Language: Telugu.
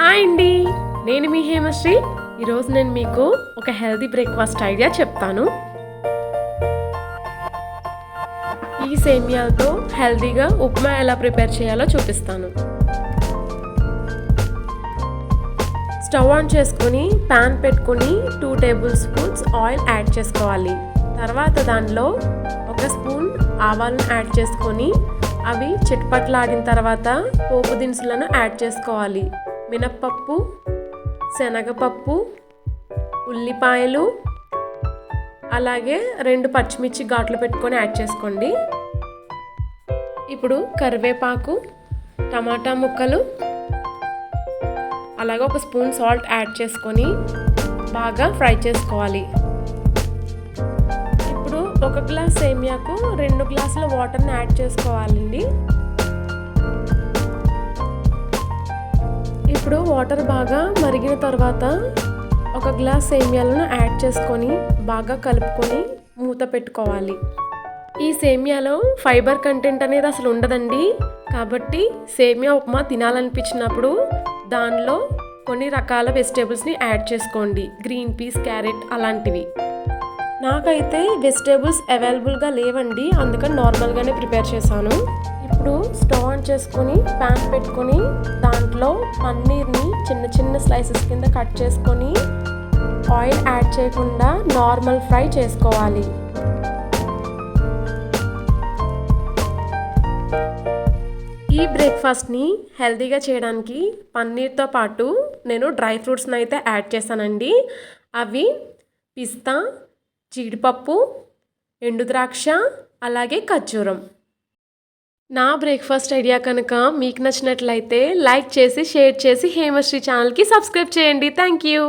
హాయ్ అండి, నేను మీ హేమశ్రీ. ఈరోజు నేను మీకు ఒక హెల్తీ బ్రేక్ఫాస్ట్ ఐడియా చెప్తాను. ఈ సేమియాలతో హెల్తీగా ఉప్మా ఎలా ప్రిపేర్ చేయాలో చూపిస్తాను. స్టవ్ ఆన్ చేసుకొని ప్యాన్ పెట్టుకొని 2 టేబుల్ స్పూన్స్ ఆయిల్ యాడ్ చేసుకోవాలి. తర్వాత దానిలో 1 స్పూన్ ఆవాలను యాడ్ చేసుకొని అవి చిట్పట్లాడిన తర్వాత పోపు దినుసులను యాడ్ చేసుకోవాలి. మినప్పప్పు, శనగపప్పు, ఉల్లిపాయలు, అలాగే 2 పచ్చిమిర్చి ఘాట్లు పెట్టుకొని యాడ్ చేసుకోండి. ఇప్పుడు కరివేపాకు, టమాటా ముక్కలు, అలాగే 1 స్పూన్ సాల్ట్ యాడ్ చేసుకొని బాగా ఫ్రై చేసుకోవాలి. ఇప్పుడు 1 గ్లాస్ సేమియాకు 2 గ్లాసుల వాటర్ని యాడ్ చేసుకోవాలండి. ఇప్పుడు వాటర్ బాగా మరిగిన తర్వాత 1 గ్లాస్ సేమియాలను యాడ్ చేసుకొని బాగా కలుపుకొని మూత పెట్టుకోవాలి. ఈ సేమియాలో ఫైబర్ కంటెంట్ అనేది అసలు ఉండదండి. కాబట్టి సేమియా ఉప్మా తినాలనిపించినప్పుడు దానిలో కొన్ని రకాల వెజిటేబుల్స్ని యాడ్ చేసుకోండి. గ్రీన్ పీస్, క్యారెట్ అలాంటివి. నాకైతే వెజిటేబుల్స్ అవైలబుల్గా లేవండి, అందుకని నార్మల్గానే ప్రిపేర్ చేశాను. ఇప్పుడు స్టవ్ ఆన్ చేసుకొని ప్యాన్ పెట్టుకొని దాంట్లో పన్నీర్ని చిన్న చిన్న స్లైసెస్ కింద కట్ చేసుకొని ఆయిల్ యాడ్ చేయకుండా నార్మల్ ఫ్రై చేసుకోవాలి. ఈ బ్రేక్ఫాస్ట్ని హెల్తీగా చేయడానికి పన్నీర్తో పాటు నేను డ్రై ఫ్రూట్స్ని అయితే యాడ్ చేశానండి. అవి పిస్తా, జీడిపప్పు, ఎండు ద్రాక్ష, అలాగే ఖర్జూరం. నా బ్రేక్ఫాస్ట్ ఐడియా కనుక మీకు నచ్చినట్లయితే లైక్ చేసి, షేర్ చేసి హేమశ్రీ ఛానల్కి సబ్స్క్రైబ్ చేయండి. Thank you.